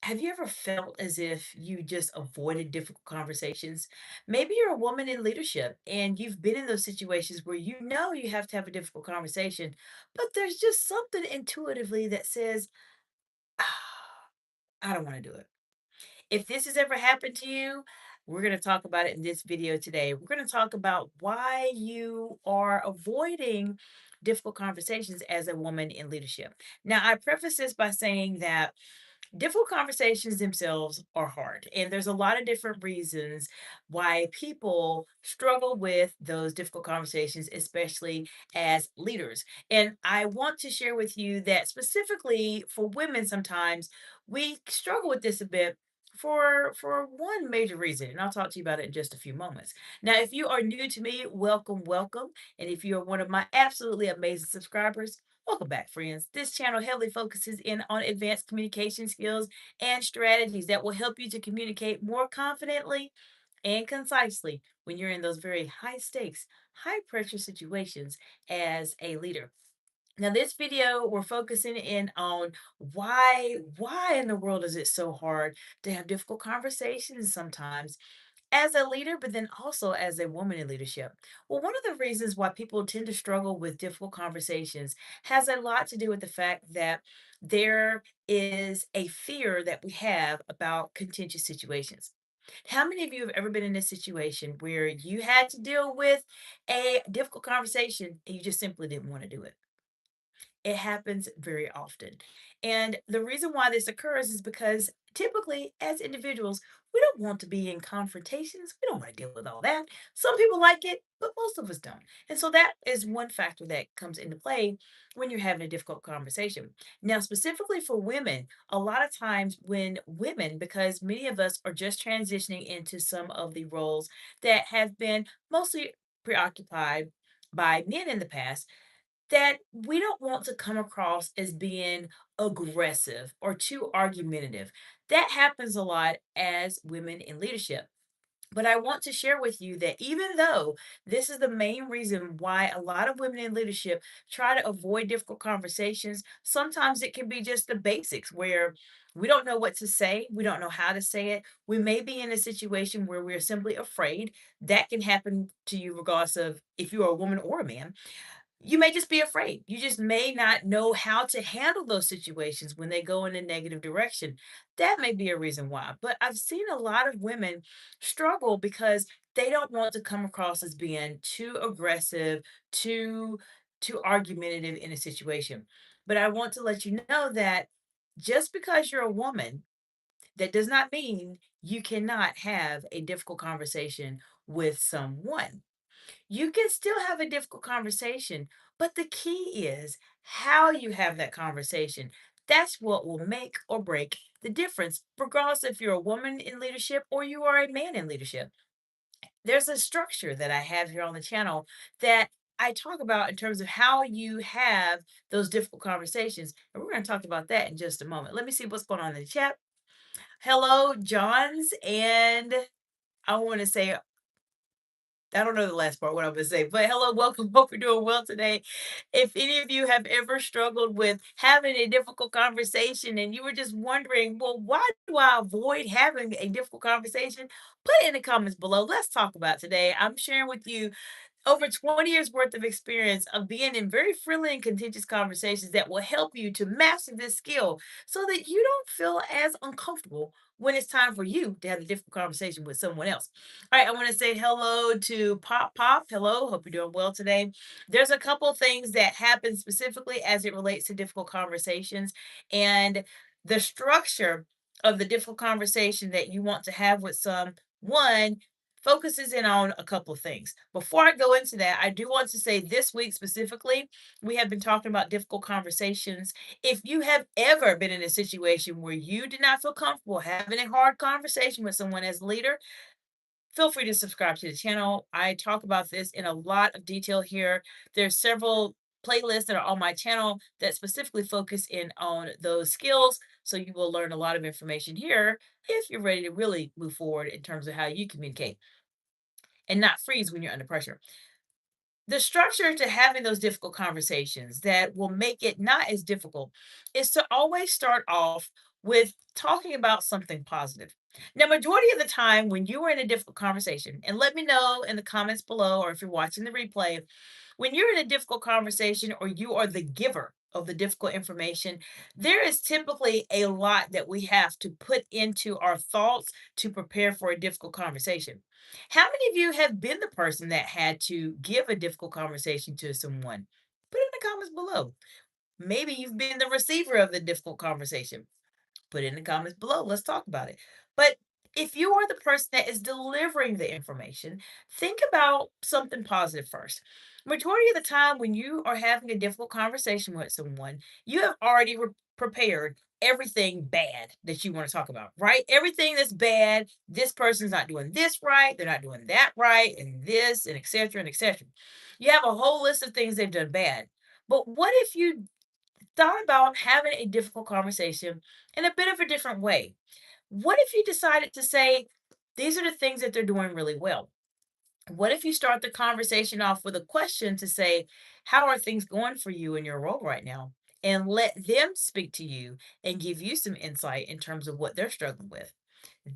Have you ever felt as if you just avoided difficult conversations? Maybe you're a woman in leadership and you've been in those situations where you know you have to have a difficult conversation, but there's just something intuitively that says, ah, I don't want to do it. If this has ever happened to you, we're going to talk about it in this video today. We're going to talk about why you are avoiding difficult conversations as a woman in leadership. Now, I preface this by saying that difficult conversations themselves are hard, and there's a lot of different reasons why people struggle with those difficult conversations, especially as leaders. And I want to share with you that specifically for women, sometimes we struggle with this a bit for one major reason, and I'll talk to you about it in just a few moments. Now, if you are new to me, welcome, welcome. And if you're one of my absolutely amazing subscribers, welcome back, friends. This channel heavily focuses in on advanced communication skills and strategies that will help you to communicate more confidently and concisely when you're in those very high stakes, high pressure situations as a leader. Now, this video, we're focusing in on why in the world is it so hard to have difficult conversations sometimes as a leader, but then also as a woman in leadership. Well, one of the reasons why people tend to struggle with difficult conversations has a lot to do with the fact that there is a fear that we have about contentious situations. How many of you have ever been in a situation where you had to deal with a difficult conversation and you just simply didn't want to do it? It happens very often. And the reason why this occurs is because typically, as individuals, we don't want to be in confrontations. We don't want to deal with all that. Some people like it, but most of us don't. And so that is one factor that comes into play when you're having a difficult conversation. Now, specifically for women, a lot of times when women, because many of us are just transitioning into some of the roles that have been mostly preoccupied by men in the past, that we don't want to come across as being aggressive or too argumentative. That happens a lot as women in leadership. But I want to share with you that even though this is the main reason why a lot of women in leadership try to avoid difficult conversations, sometimes it can be just the basics where we don't know what to say, we don't know how to say it. We may be in a situation where we're simply afraid. That can happen to you regardless of if you're a woman or a man. You may just be afraid. You just may not know how to handle those situations when they go in a negative direction. That may be a reason why. But I've seen a lot of women struggle because they don't want to come across as being too aggressive, too too argumentative in a situation. But I want to let you know that just because you're a woman, that does not mean you cannot have a difficult conversation with someone. You can still have a difficult conversation, but the key is how you have that conversation. That's what will make or break the difference, regardless if you're a woman in leadership or you are a man in leadership. There's a structure that I have here on the channel that I talk about in terms of how you have those difficult conversations. And we're going to talk about that in just a moment. Let me see what's going on in the chat. Hello, Johns. And I want to say I don't know the last part, what I'm gonna say, but hello, welcome. Hope you're doing well today. If any of you have ever struggled with having a difficult conversation and you were just wondering, well, why do I avoid having a difficult conversation? Put it in the comments below. Let's talk about it today. I'm sharing with you over 20 years worth of experience of being in very friendly and contentious conversations that will help you to master this skill so that you don't feel as uncomfortable when it's time for you to have a difficult conversation with someone else. All right, I want to say hello to Pop Pop. Hello, hope you're doing well today. There's a couple things that happen specifically as it relates to difficult conversations, and the structure of the difficult conversation that you want to have with someone focuses in on a couple of things. Before I go into that, I do want to say this week specifically, we have been talking about difficult conversations. If you have ever been in a situation where you did not feel comfortable having a hard conversation with someone as a leader, feel free to subscribe to the channel. I talk about this in a lot of detail here. There's several playlists that are on my channel that specifically focus in on those skills. So you will learn a lot of information here if you're ready to really move forward in terms of how you communicate and not freeze when you're under pressure. The structure to having those difficult conversations that will make it not as difficult is to always start off with talking about something positive. Now, majority of the time when you are in a difficult conversation, and let me know in the comments below, or if you're watching the replay, when you're in a difficult conversation or you are the giver of the difficult information, there is typically a lot that we have to put into our thoughts to prepare for a difficult conversation. How many of you have been the person that had to give a difficult conversation to someone? Put it in the comments below. Maybe you've been the receiver of the difficult conversation. Put it in the comments below. Let's talk about it. But if you are the person that is delivering the information, think about something positive first. Majority of the time, when you are having a difficult conversation with someone, you have already prepared everything bad that you want to talk about, right? Everything that's bad. This person's not doing this right. They're not doing that right, and this, and etc. and etc. You have a whole list of things they've done bad. But what if you thought about having a difficult conversation in a bit of a different way? What if you decided to say, these are the things that they're doing really well? What if you start the conversation off with a question to say, how are things going for you in your role right now? And let them speak to you and give you some insight in terms of what they're struggling with.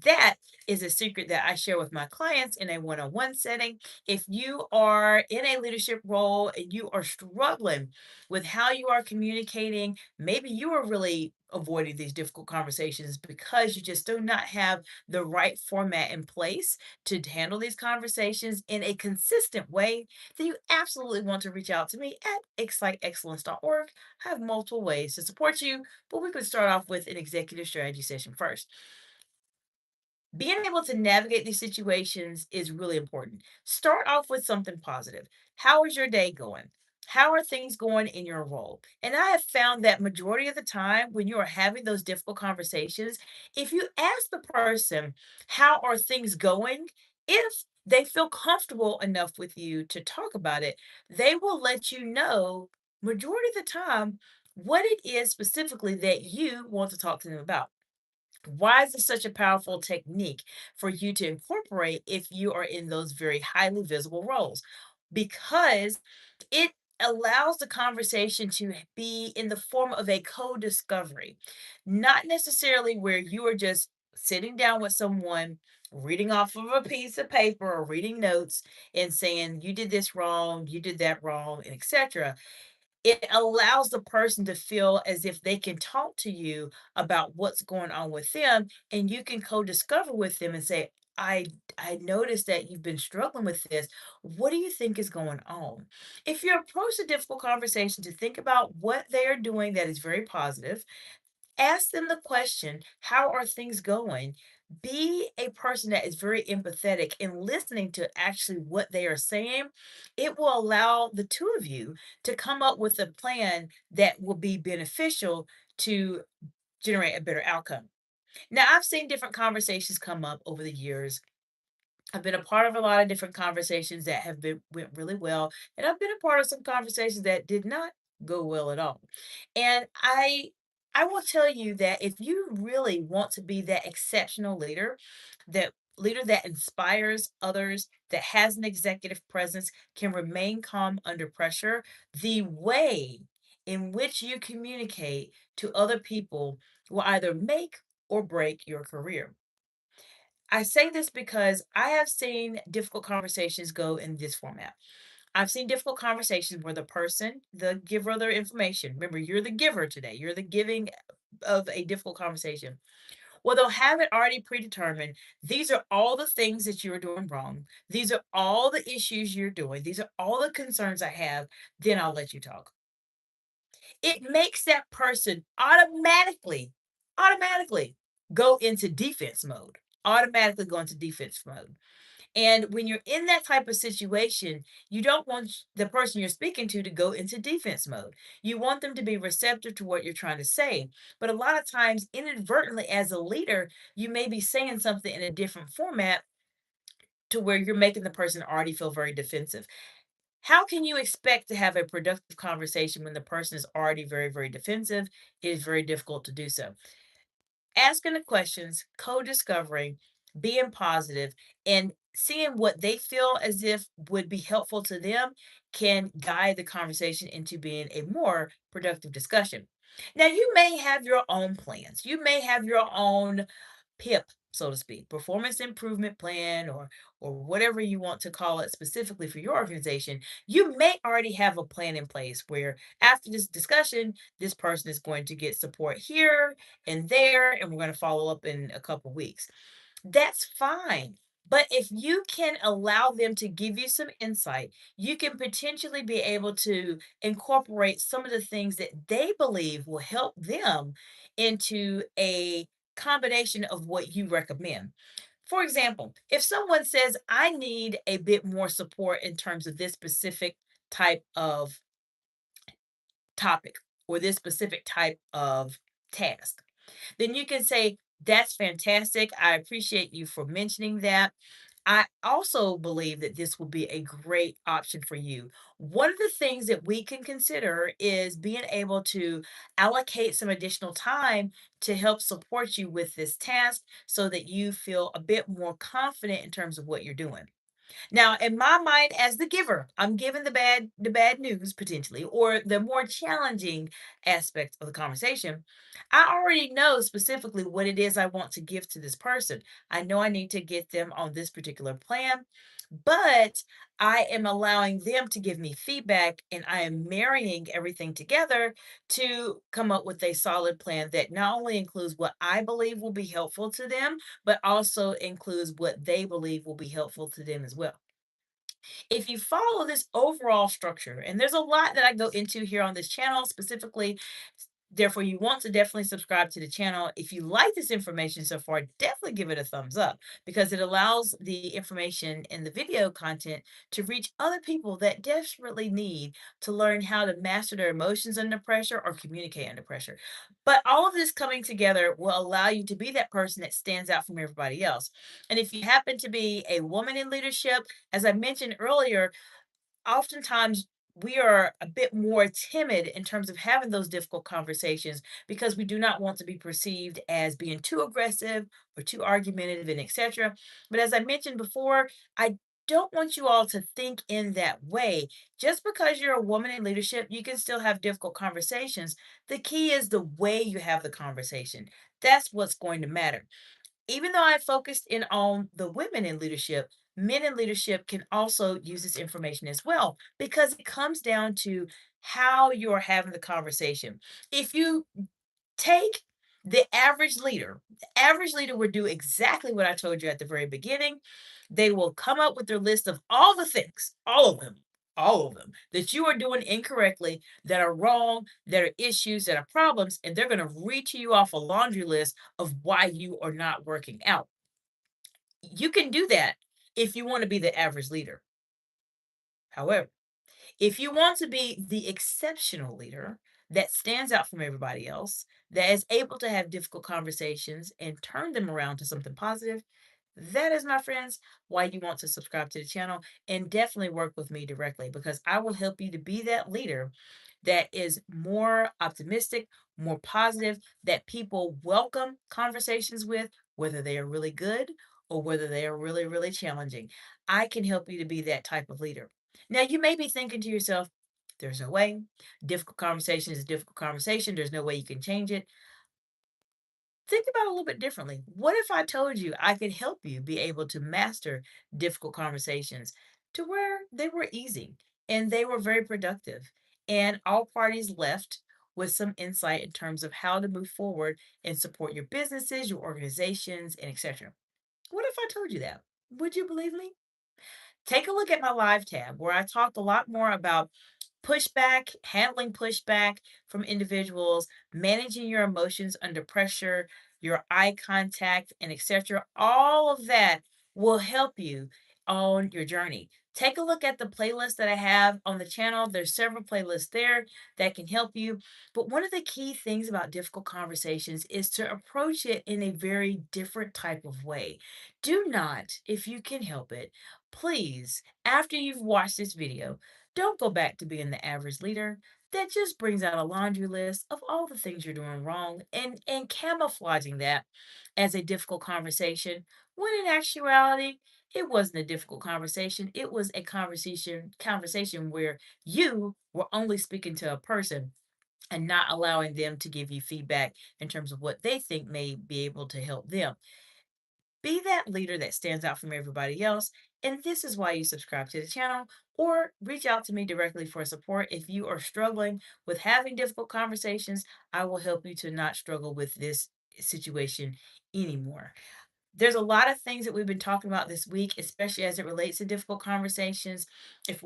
That is a secret that I share with my clients in a one on one setting. If you are in a leadership role and you are struggling with how you are communicating, maybe you are really avoiding these difficult conversations because you just do not have the right format in place to handle these conversations in a consistent way, then you absolutely want to reach out to me at exciteexcellence.org. I have multiple ways to support you, but we could start off with an executive strategy session first. Being able to navigate these situations is really important. Start off with something positive. How is your day going? How are things going in your role? And I have found that majority of the time when you are having those difficult conversations, if you ask the person, how are things going? If they feel comfortable enough with you to talk about it, they will let you know majority of the time what it is specifically that you want to talk to them about. Why is this such a powerful technique for you to incorporate if you are in those very highly visible roles? Because it allows the conversation to be in the form of a co-discovery, not necessarily where you are just sitting down with someone, reading off of a piece of paper or reading notes and saying, you did this wrong, you did that wrong, and etc. It allows the person to feel as if they can talk to you about what's going on with them, and you can co-discover with them and say, I noticed that you've been struggling with this. What do you think is going on? If you approach a difficult conversation to think about what they are doing that is very positive, ask them the question, how are things going? Be a person that is very empathetic in listening to actually what they are saying. It will allow the two of you to come up with a plan that will be beneficial to generate a better outcome. Now, I've seen different conversations come up over the years. I've been a part of a lot of different conversations that have been went really well, and I've been a part of some conversations that did not go well at all. And I will tell you that if you really want to be that exceptional leader, that leader that inspires others, that has an executive presence, can remain calm under pressure, the way in which you communicate to other people will either make or break your career. I say this because I have seen difficult conversations go in this format. I've seen difficult conversations where the person, the giver of their information, remember, you're the giver today, you're the giving of a difficult conversation. Well, they'll have it already predetermined. These are all the things that you're doing wrong. These are all the issues you're doing. These are all the concerns I have. Then I'll let you talk. It makes that person automatically go into defense mode, automatically go into defense mode. And when you're in that type of situation, you don't want the person you're speaking to go into defense mode. You want them to be receptive to what you're trying to say. But a lot of times, inadvertently, as a leader, you may be saying something in a different format to where you're making the person already feel very defensive. How can you expect to have a productive conversation when the person is already very, very defensive? It is very difficult to do so. Asking the questions, co-discovering, being positive, and seeing what they feel as if would be helpful to them can guide the conversation into being a more productive discussion. Now, you may have your own plans. You may have your own PIP, so to speak, performance improvement plan, or whatever you want to call it specifically for your organization. You may already have a plan in place where after this discussion, this person is going to get support here and there, and we're going to follow up in a couple weeks. That's fine. But if you can allow them to give you some insight, you can potentially be able to incorporate some of the things that they believe will help them into a combination of what you recommend. For example, if someone says, I need a bit more support in terms of this specific type of topic or this specific type of task, then you can say, that's fantastic. I appreciate you for mentioning that. I also believe that this will be a great option for you. One of the things that we can consider is being able to allocate some additional time to help support you with this task so that you feel a bit more confident in terms of what you're doing. Now, in my mind as the giver, I'm giving the bad news potentially, or the more challenging aspects of the conversation. I already know specifically what it is I want to give to this person. I know I need to get them on this particular plan, but I am allowing them to give me feedback and I am marrying everything together to come up with a solid plan that not only includes what I believe will be helpful to them, but also includes what they believe will be helpful to them as well. If you follow this overall structure, and there's a lot that I go into here on this channel specifically, therefore you want to definitely subscribe to the channel. If you like this information so far, definitely give it a thumbs up because it allows the information in the video content to reach other people that desperately need to learn how to master their emotions under pressure or communicate under pressure. But all of this coming together will allow you to be that person that stands out from everybody else. And if you happen to be a woman in leadership, as I mentioned earlier, oftentimes we are a bit more timid in terms of having those difficult conversations because we do not want to be perceived as being too aggressive or too argumentative and etc. But as I mentioned before, I don't want you all to think in that way. Just because you're a woman in leadership, you can still have difficult conversations. The key is the way you have the conversation. That's what's going to matter. Even though I focused in on the women in leadership, men in leadership can also use this information as well because it comes down to how you're having the conversation. If you take the average leader will do exactly what I told you at the very beginning. They will come up with their list of all the things, all of them that you are doing incorrectly, that are wrong, that are issues, that are problems, and they're going to read to you off a laundry list of why you are not working out. You can do that if you want to be the average leader. However, if you want to be the exceptional leader that stands out from everybody else, that is able to have difficult conversations and turn them around to something positive, that is, my friends, why you want to subscribe to the channel and definitely work with me directly because I will help you to be that leader that is more optimistic, more positive, that people welcome conversations with, whether they are really good or whether they are really, really challenging. I can help you to be that type of leader. Now, you may be thinking to yourself, there's no way. Difficult conversation is a difficult conversation. There's no way you can change it. Think about it a little bit differently. What if I told you I could help you be able to master difficult conversations to where they were easy and they were very productive, and all parties left with some insight in terms of how to move forward and support your businesses, your organizations, and etc. What if I told you that? Would you believe me? Take a look at my live tab where I talk a lot more about pushback, handling pushback from individuals, managing your emotions under pressure, your eye contact, and etc. All of that will help you on your journey. Take a look at the playlist that I have on the channel. There's several playlists there that can help you. But one of the key things about difficult conversations is to approach it in a very different type of way. Do not, if you can help it, please, after you've watched this video, don't go back to being the average leader. That just brings out a laundry list of all the things you're doing wrong and camouflaging that as a difficult conversation when in actuality it wasn't a difficult conversation. It was a conversation where you were only speaking to a person and not allowing them to give you feedback in terms of what they think may be able to help them. Be that leader that stands out from everybody else. And this is why you subscribe to the channel or reach out to me directly for support. If you are struggling with having difficult conversations, I will help you to not struggle with this situation anymore. There's a lot of things that we've been talking about this week, especially as it relates to difficult conversations. If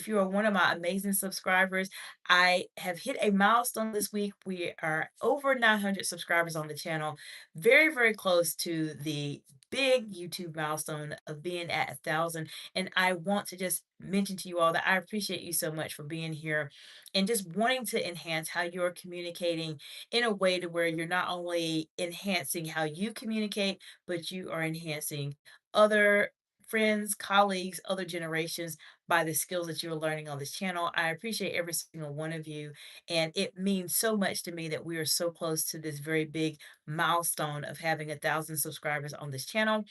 you are one of my amazing subscribers, I have hit a milestone this week. We are over 900 subscribers on the channel, very, very close to the big YouTube milestone of being at 1,000. And I want to just mention to you all that I appreciate you so much for being here and just wanting to enhance how you're communicating in a way to where you're not only enhancing how you communicate, but you are enhancing other friends, colleagues, other generations by the skills that you're learning on this channel. I appreciate every single one of you. And it means so much to me that we are so close to this very big milestone of having 1,000 subscribers on this channel.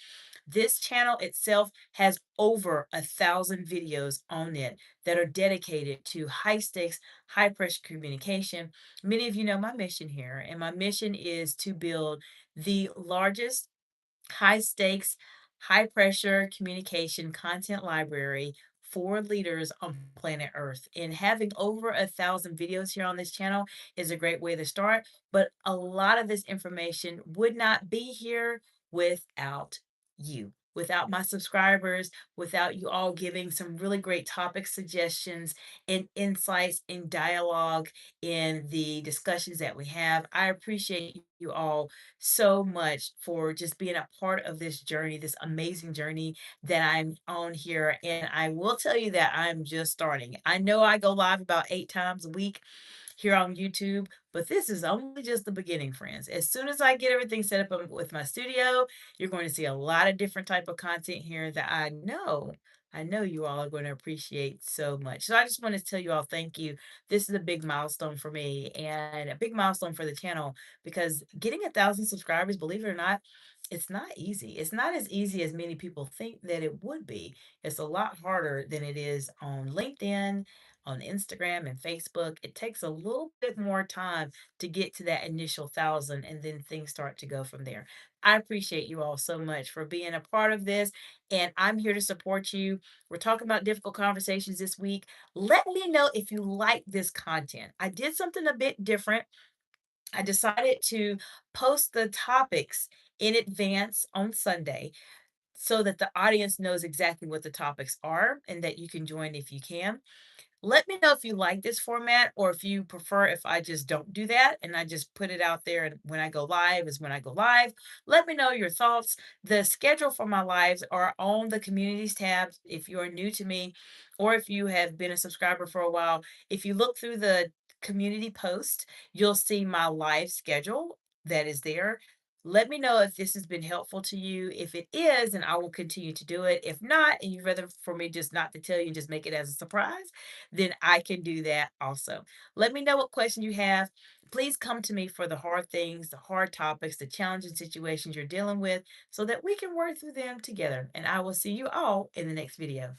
This channel itself has over 1,000 videos on it that are dedicated to high stakes, high pressure communication. Many of you know my mission here, and my mission is to build the largest high stakes, high pressure communication content library for leaders on planet Earth. And having over 1,000 videos here on this channel is a great way to start. But a lot of this information would not be here without you. Without my subscribers, without you all giving some really great topic suggestions and insights and dialogue in the discussions that we have. I appreciate you all so much for just being a part of this journey, this amazing journey that I'm on here. And I will tell you that I'm just starting. I know I go live about 8 times a week here on YouTube, but this is only just the beginning, friends. As soon as I get everything set up with my studio, you're going to see a lot of different type of content here that I know you all are going to appreciate so much. So I just want to tell you all thank you. This is a big milestone for me and a big milestone for the channel because getting 1,000 subscribers, believe it or not, it's not easy. It's not as easy as many people think that it would be. It's a lot harder than it is on LinkedIn, on Instagram and Facebook. It takes a little bit more time to get to that initial 1,000, and then things start to go from there. I appreciate you all so much for being a part of this, and I'm here to support you. We're talking about difficult conversations this week. Let me know if you like this content. I did something a bit different. I decided to post the topics in advance on Sunday so that the audience knows exactly what the topics are and that you can join if you can. Let me know if you like this format or if you prefer if I just don't do that and I just put it out there and when I go live is when I go live. Let me know your thoughts. The schedule for my lives are on the communities tab if you're new to me or if you have been a subscriber for a while. If you look through the community post, you'll see my live schedule that is there. Let me know if this has been helpful to you. If it is, and I will continue to do it. If not, and you'd rather for me just not to tell you and just make it as a surprise, then I can do that also. Let me know what question you have. Please come to me for the hard things, the hard topics, the challenging situations you're dealing with so that we can work through them together. And I will see you all in the next video.